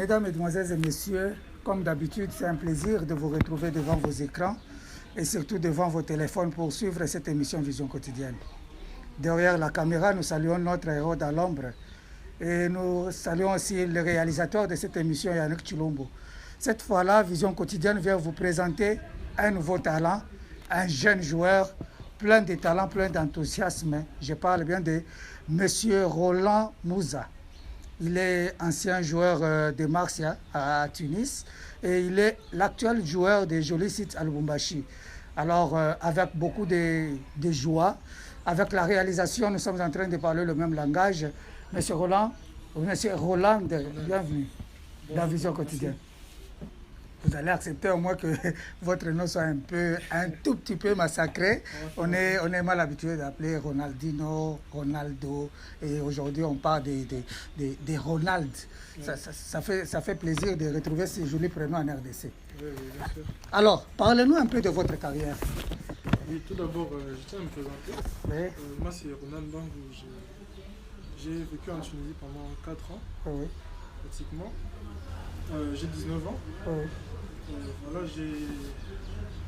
Mesdames, Mesdemoiselles et Messieurs, comme d'habitude, c'est un plaisir de vous retrouver devant vos écrans et surtout devant vos téléphones pour suivre cette émission Vision quotidienne. Derrière la caméra, nous saluons notre héros dans l'ombre et nous saluons aussi le réalisateur de cette émission, Yannick Chilombo. Cette fois-là, Vision quotidienne vient vous présenter un nouveau talent, un jeune joueur plein de talent, plein d'enthousiasme. Je parle bien de Monsieur Roland Mouza. Il est ancien joueur de Marseille à Tunis et il est l'actuel joueur des Jolis Sites à Lubumbashi. Alors, avec beaucoup de joie, avec la réalisation, nous sommes en train de parler le même langage. Monsieur Roland, bienvenue dans Vision quotidienne. Vous allez accepter au moins que votre nom soit un tout petit peu massacré. On est mal habitué d'appeler Ronaldinho, Ronaldo, et aujourd'hui on parle de Ronald. Ça fait plaisir de retrouver ces jolis prénoms en RDC. Oui, bien sûr. Alors, parlez-nous un peu de votre carrière. Oui, tout d'abord, je tiens à me présenter. Oui. Moi, c'est Ronald Bangou. J'ai vécu en Tunisie pendant 4 ans, Oui. pratiquement. J'ai 19 ans. Oui. Voilà, je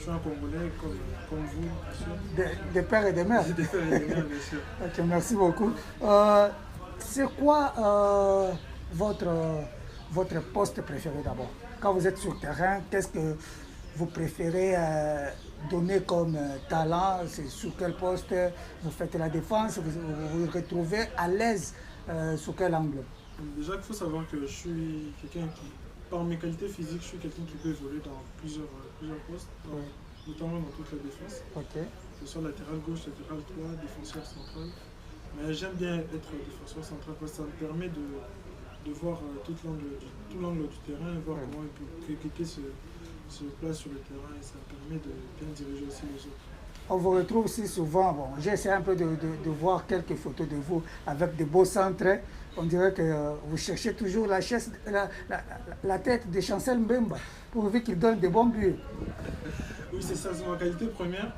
suis un Congolais comme vous, bien sûr. Des pères et des mères. Des pères et des mères, bien sûr. Ok, merci beaucoup. C'est quoi votre poste préféré d'abord? Quand vous êtes sur le terrain, qu'est-ce que vous préférez donner comme talent? C'est sur quel poste vous faites la défense? Vous vous retrouvez à l'aise sur quel angle? Déjà, il faut savoir que je suis quelqu'un qui, par mes qualités physiques, je suis quelqu'un qui peut évoluer dans plusieurs postes, notamment dans toute la défense. Ok. Que ce soit latéral gauche, latéral droit, défenseur central. Mais j'aime bien être défenseur central parce que ça me permet de voir tout l'angle du terrain et voir comment quelqu'un se place sur le terrain et ça me permet de bien diriger aussi les autres. On vous retrouve aussi souvent, j'essaie un peu de voir quelques photos de vous avec de beaux centres. On dirait que vous cherchez toujours la tête de Chancel Mbemba pourvu qu'il donne de bons buts. Oui, c'est ça, c'est ma qualité première.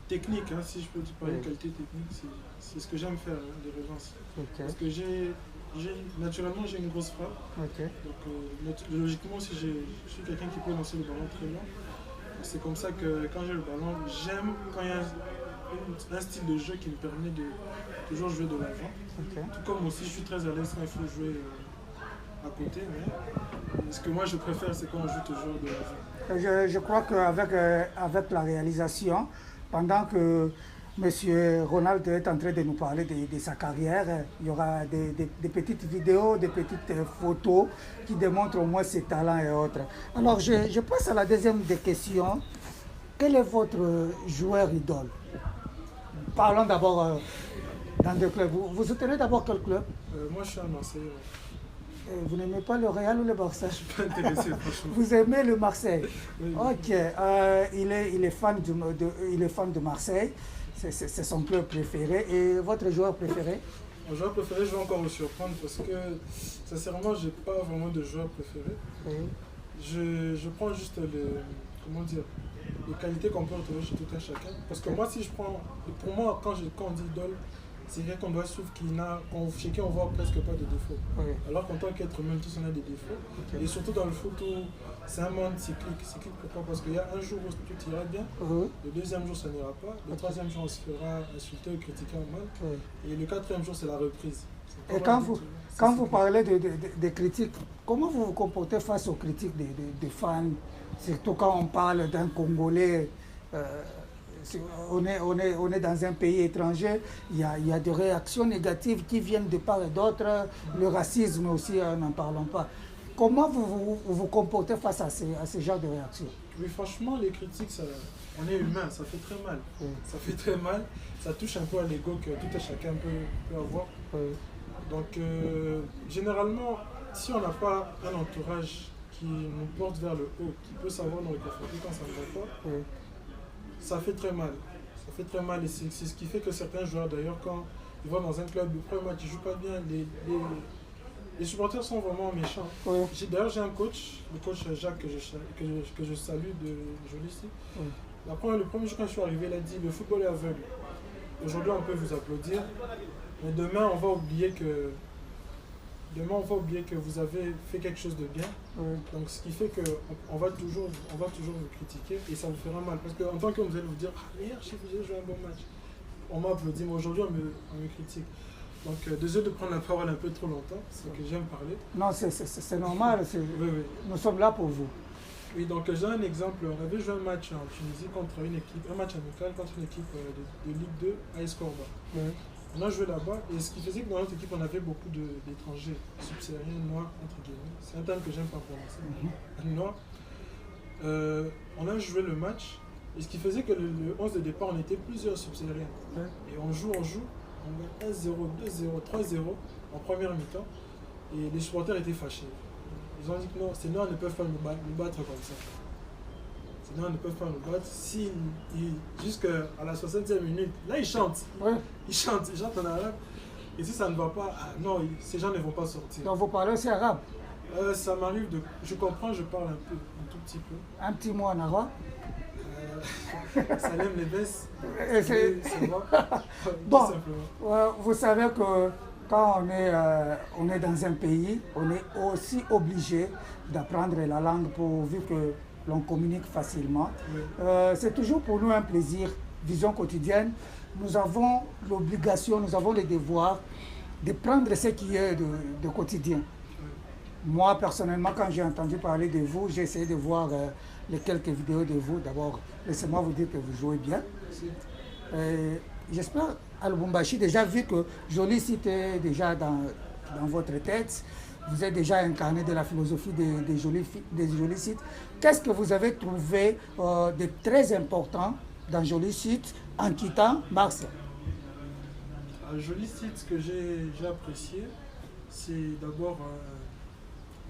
Technique, hein, si je peux parler de qualité technique, c'est ce que j'aime faire, les relances. Okay. Parce que naturellement, j'ai une grosse frappe. Okay. Donc, logiquement, si je suis quelqu'un qui peut lancer le ballon très loin. C'est comme ça que quand j'ai le ballon, j'aime quand il y a un style de jeu qui me permet de toujours jouer de l'avant. Okay. Tout comme aussi, je suis très à l'aise quand il faut jouer à côté. Mais ce que moi je préfère, c'est quand on joue toujours de l'avant. Je crois qu'avec la réalisation, pendant que M. Ronald est en train de nous parler de sa carrière, il y aura des petites vidéos, des petites photos qui démontrent au moins ses talents et autres. Alors, je passe à la deuxième des questions. Quel est votre joueur idole? Parlons d'abord dans deux clubs. Vous soutenez d'abord quel club? Moi, je suis à Marseille. Vous n'aimez pas le Real ou le Barça? Je suis pas intéressé, franchement. Vous aimez le Marseille? Oui. Ok. Il est fan de Marseille. C'est son club préféré. Et votre joueur préféré? Mon joueur préféré, je vais encore vous surprendre parce que, sincèrement, je n'ai pas vraiment de joueur préféré. Oui. Je prends juste les qualités qu'on peut retrouver chez tout un chacun. Parce que moi, si je prends, pour moi, quand on dit idole, c'est quelqu'un qu'on doit suivre chez qui on voit presque pas de défauts. Oui. Alors qu'en tant qu'être humain, tous on a des défauts. Okay. Et surtout dans le foot où c'est un monde cyclique. Cyclique pourquoi? Parce qu'il y a un jour où tout ira bien, le deuxième jour ça n'ira pas, le troisième jour on se fera insulter ou critiquer en mal, et le quatrième jour c'est la reprise. Et quand vous parlez de critiques, comment vous vous comportez face aux critiques des fans? Surtout quand on parle d'un Congolais, on est dans un pays étranger, il y a des réactions négatives qui viennent de part et d'autre, le racisme aussi, n'en parlons pas. Comment vous vous comportez face à ce genre de réactions? Oui, franchement, les critiques, on est humain, ça fait très mal. Oui. Ça fait très mal, ça touche un peu à l'ego que tout et chacun peut avoir. Oui. Donc, généralement, si on n'a pas un entourage qui nous porte vers le haut, qui peut savoir nous réconforter quand ça ne va pas, ça fait très mal. Ça fait très mal et c'est ce qui fait que certains joueurs, d'ailleurs, quand ils vont dans un club, le premier match, ils ne jouent pas bien, les supporters sont vraiment méchants. Oui. D'ailleurs, j'ai un coach, le coach Jacques, que je salue de Jolis. Oui. Le premier jour quand je suis arrivé, il a dit « Le football est aveugle. Aujourd'hui, on peut vous applaudir, mais demain, on va oublier que demain, on va oublier que vous avez fait quelque chose de bien. Oui. Donc, ce qui fait qu'on va toujours vous critiquer et ça vous fera mal. Parce qu'en tant que vous allez vous dire, ah, hier, chef, j'ai joué un bon match. On m'a applaudi, mais aujourd'hui, on me critique. Donc, désolé de prendre la parole un peu trop longtemps, c'est que j'aime parler. Non, c'est normal. Oui, oui. Nous sommes là pour vous. Oui, donc j'ai un exemple. On avait joué un match en Tunisie contre une équipe, un match amical contre une équipe de Ligue 2 à Escorba. Oui. On a joué là-bas et ce qui faisait que dans notre équipe, on avait beaucoup d'étrangers subsahariens, noirs, entre guillemets. C'est un terme que j'aime pas prononcer. Noirs. On a joué le match et ce qui faisait que le 11 de départ, on était plusieurs subsahariens. Oui. Et on joue, on gagne 1-0, 2-0, 3-0 en première mi-temps et les supporters étaient fâchés. Ils ont dit que non, ces noirs ne peuvent pas nous battre comme ça. Ces noirs ne peuvent pas nous battre. Jusqu'à la 60e minute, là ils chantent. Oui. Ils chantent en arabe. Et si ça ne va pas, non, ces gens ne vont pas sortir. Donc vous parlez aussi arabe? Ça m'arrive de. Je comprends, je parle un tout petit peu. Un petit mot en arabe? Salem les baisses. Ça va. Bon, tout simplement. vous savez que quand on est dans un pays, on est aussi obligé d'apprendre la langue vu que l'on communique facilement. Oui. C'est toujours pour nous un plaisir, Vision quotidienne. Nous avons l'obligation, nous avons le devoir de prendre ce qui est de quotidien. Oui. Moi, personnellement, quand j'ai entendu parler de vous, j'ai essayé de voir les quelques vidéos de vous. D'abord, laissez-moi vous dire que vous jouez bien. Merci. J'espère, à Lubumbashi, déjà vu que Joli Site est déjà dans votre tête, vous êtes déjà incarné de la philosophie des Joli Sites. Qu'est-ce que vous avez trouvé de très important dans Joli Site en quittant Marseille? Un joli site, ce que j'ai apprécié, c'est d'abord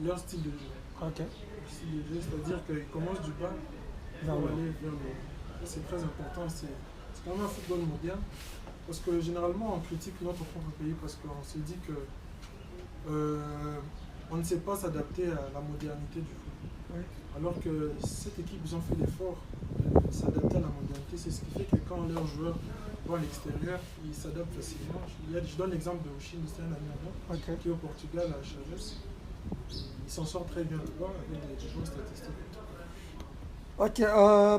leur style de jeu. Ok. C'est-à-dire qu'ils commencent du bas pour aller vers le haut. C'est très important, c'est quand même un football moderne. Parce que généralement, on critique notre propre pays parce qu'on se dit que on ne sait pas s'adapter à la modernité du football. Oui. Alors que cette équipe, ils ont fait l'effort de s'adapter à la modernité. C'est ce qui fait que quand leurs joueurs vont à l'extérieur, ils s'adaptent facilement. Je donne l'exemple de Oshine, c'est un ami à moi, qui est au Portugal, à Chaves. Il s'en sort très bien là-bas avec des bonnes statistiques. Ok,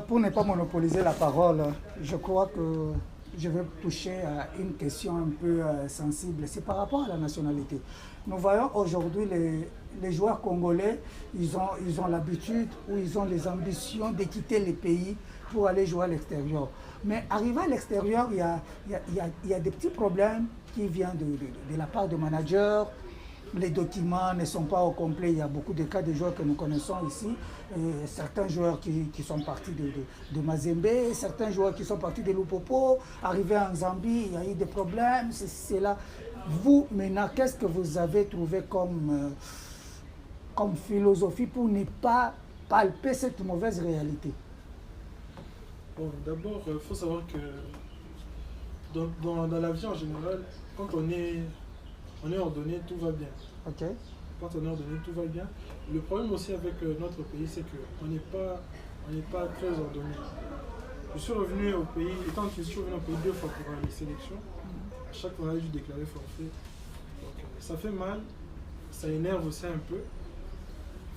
pour ne pas monopoliser la parole, je crois que je vais toucher à une question un peu sensible. C'est par rapport à la nationalité. Nous voyons aujourd'hui les joueurs congolais, ils ont l'habitude ou ils ont les ambitions de quitter le pays pour aller jouer à l'extérieur. Mais arrivé à l'extérieur, il y a des petits problèmes qui viennent de la part de managers. Les documents ne sont pas au complet. Il y a beaucoup de cas de joueurs que nous connaissons ici. Et certains joueurs qui sont partis de Mazembe, certains joueurs qui sont partis de Lupopo, arrivés en Zambie, il y a eu des problèmes. C'est là. Vous, maintenant, qu'est-ce que vous avez trouvé comme philosophie pour ne pas palper cette mauvaise réalité? Bon, d'abord, il faut savoir que dans la vie en général, quand on est ordonné, tout va bien. Ok. Quand on est ordonné, tout va bien. Le problème aussi avec notre pays, c'est qu'on n'est pas très ordonné. Je suis revenu au pays, étant que je suis revenu au pays 2 fois pour les sélections. À chaque fois, j'ai dû déclarer forfait. Donc, ça fait mal, ça énerve aussi un peu.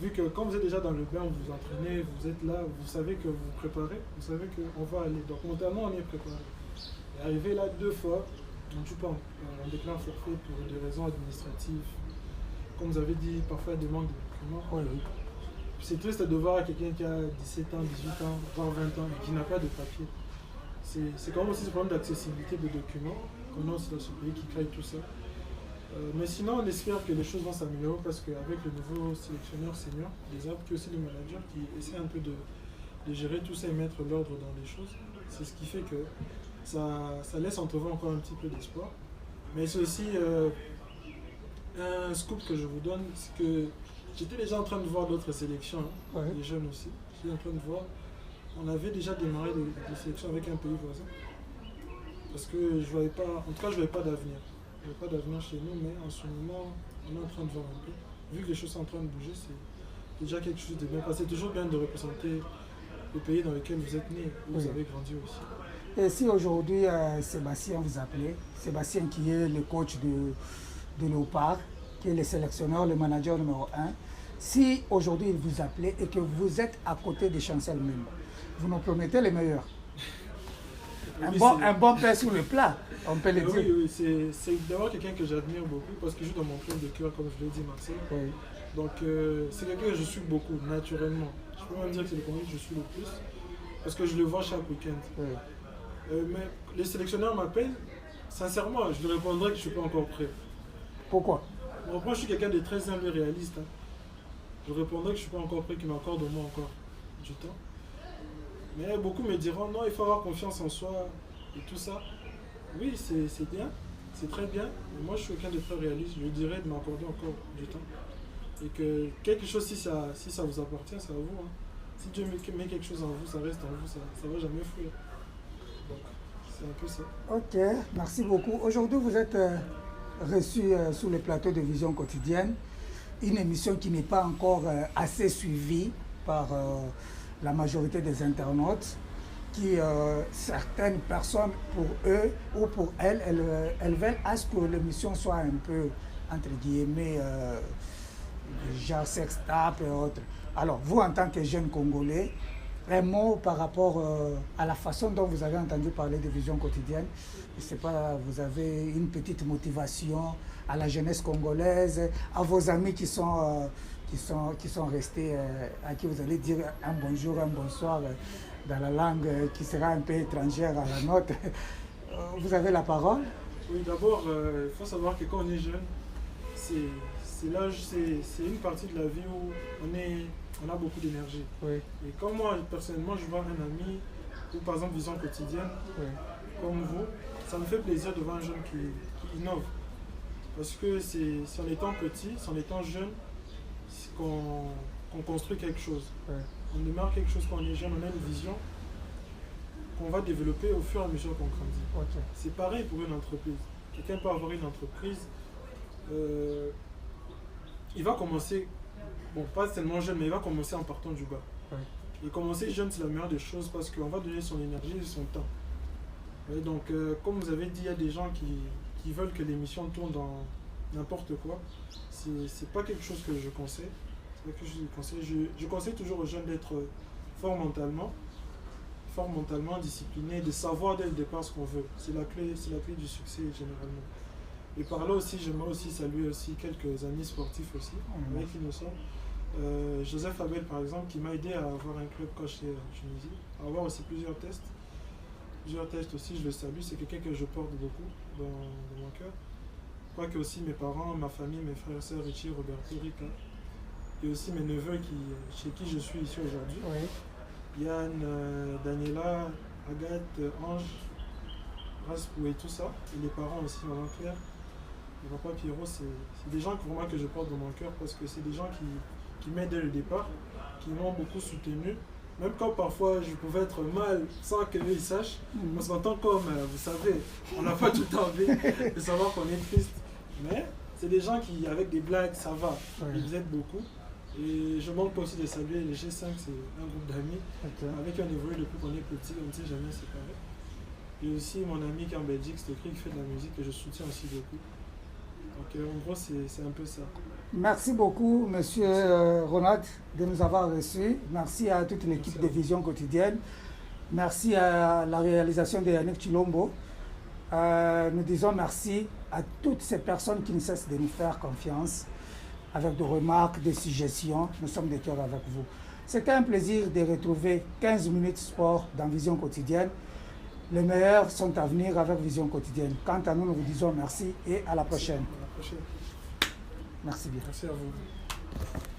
Vu que quand vous êtes déjà dans le bain, vous vous entraînez, vous êtes là, vous savez que vous vous préparez, vous savez qu'on va aller. Donc mentalement, on est préparé. Et arrivé là 2 fois, on ne joue pas, on déclare forfait pour des raisons administratives. Comme vous avez dit, parfois il y a des manques de documents. Oui. C'est triste de voir quelqu'un qui a 17 ans, 18 ans, voire 20 ans et qui n'a pas de papier. C'est quand même aussi ce problème d'accessibilité de documents qu'on a aussi dans ce pays qui crée tout ça. Mais sinon, on espère que les choses vont s'améliorer parce qu'avec le nouveau sélectionneur senior, des arbres qui est aussi le manager qui essaie un peu de gérer tout ça et mettre l'ordre dans les choses, c'est ce qui fait que ça laisse entrevoir encore un petit peu d'espoir. Mais c'est aussi un scoop que je vous donne, c'est que j'étais déjà en train de voir d'autres sélections, hein, les jeunes aussi. J'étais en train de voir, on avait déjà démarré des sélections avec un pays voisin. Parce que je voyais pas, en tout cas je ne voyais pas d'avenir. Il n'y a pas d'avenir chez nous, mais en ce moment, on est en train de voir un peu. Vu que les choses sont en train de bouger, c'est déjà quelque chose de bien. Parce que c'est toujours bien de représenter le pays dans lequel vous êtes né, où vous avez grandi aussi. Et si aujourd'hui Sébastien vous appelait, Sébastien qui est le coach de Léopard, qui est le sélectionneur, le manager numéro 1, si aujourd'hui il vous appelait et que vous êtes à côté de Chancel même, vous nous promettez le meilleur. Un bon père sur le plat, on peut le dire. Oui, c'est d'abord quelqu'un que j'admire beaucoup parce qu'il joue dans mon club de cœur, comme je l'ai dit, Marseille. Oui. Donc c'est quelqu'un que je suis beaucoup, naturellement. Je peux même dire que c'est le Congolais que je suis le plus parce que je le vois chaque week-end. Oui. Mais les sélectionneurs m'appellent, sincèrement, je leur répondrai que je ne suis pas encore prêt. Pourquoi? Bon, moi, je suis quelqu'un de très humble et réaliste. Hein. Je répondrai que je ne suis pas encore prêt, qu'ils m'accordent au moins encore du temps. Mais beaucoup me diront, non, il faut avoir confiance en soi et tout ça. Oui, c'est bien, c'est très bien. Mais moi, je suis quelqu'un de très réaliste. Je dirais de m'accorder encore du temps. Et que quelque chose, si ça vous appartient, c'est à vous. Hein. Si Dieu met quelque chose en vous, ça reste en vous, ça ne va jamais fuir. Donc, c'est un peu ça. Ok, merci beaucoup. Aujourd'hui, vous êtes reçu sur le plateau de Vision Quotidienne, une émission qui n'est pas encore assez suivie par la majorité des internautes, qui certaines personnes, pour eux ou pour elles, elles veulent à ce que l'émission soit un peu, entre guillemets, genre sex tape et autres. Alors, vous, en tant que jeune Congolais, un mot par rapport à la façon dont vous avez entendu parler de Vision Quotidienne. Je ne sais pas, vous avez une petite motivation à la jeunesse congolaise, à vos amis qui sont restés, à qui vous allez dire un bonjour, un bonsoir dans la langue qui sera un peu étrangère à la nôtre. Vous avez la parole. Oui, d'abord, il faut savoir que quand on est jeune, c'est une partie de la vie où on a beaucoup d'énergie. Oui. Et comme moi, personnellement, je vois un ami, ou par exemple Vision Quotidienne, Oui. comme vous, ça me fait plaisir de voir un jeune qui innove. Parce que c'est en étant petit, c'est en étant jeune, qu'on construit quelque chose. Oui. On démarre quelque chose quand on est jeune, on a une vision qu'on va développer au fur et à mesure qu'on grandit. Okay. C'est pareil pour une entreprise. Quelqu'un peut avoir une entreprise, il va commencer, bon, pas tellement jeune, mais il va commencer en partant du bas. Oui. Et commencer jeune, c'est la meilleure des choses parce qu'on va donner son énergie et son temps. Et donc, comme vous avez dit, il y a des gens qui veulent que l'émission tourne dans n'importe quoi. C'est pas quelque chose que je conseille. C'est pas quelque chose que je conseille. Je conseille toujours aux jeunes d'être forts mentalement, disciplinés, de savoir dès le départ ce qu'on veut. C'est la clé du succès généralement. Et par là aussi, j'aimerais aussi saluer aussi quelques amis sportifs aussi, avec qui nous sommes. Joseph Abel par exemple, qui m'a aidé à avoir un club coach en Tunisie, à avoir aussi plusieurs tests. Plusieurs tests aussi, je le salue, c'est quelqu'un que je porte beaucoup dans mon cœur. Quoique aussi mes parents, ma famille, mes frères et sœurs, Richie, Roberto, Rika, et aussi mes neveux chez qui je suis ici aujourd'hui. Oui. Yann, Daniela, Agathe, Ange, Raspou et tout ça. Et les parents aussi, maman Claire, et papa Pierrot, c'est des gens vraiment que je porte dans mon cœur parce que c'est des gens qui m'aident dès le départ, qui m'ont beaucoup soutenu. Même quand parfois je pouvais être mal sans qu'eux ils sachent, on s'entend comme, vous savez, on n'a pas tout envie de savoir qu'on est triste. Mais c'est des gens qui, avec des blagues, ça va. Ils vous aident beaucoup. Et je manque pas aussi de saluer les G5, c'est un groupe d'amis avec qui on évolue depuis qu'on est petit, on ne s'est jamais séparés. Et aussi mon ami qui est en Belgique, c'est écrit, qui fait de la musique, que je soutiens aussi beaucoup. Donc en gros, c'est un peu ça. Merci beaucoup, Monsieur Ronald, de nous avoir reçus. Merci à toute l'équipe de Vision Quotidienne. Merci à la réalisation de Yannick Chilombo. Nous disons merci à toutes ces personnes qui ne cessent de nous faire confiance, avec des remarques, des suggestions. Nous sommes de cœur avec vous. C'était un plaisir de retrouver 15 minutes sport dans Vision Quotidienne. Les meilleurs sont à venir avec Vision Quotidienne. Quant à nous, nous vous disons merci et à la prochaine. À la prochaine. Merci bien. Merci à vous.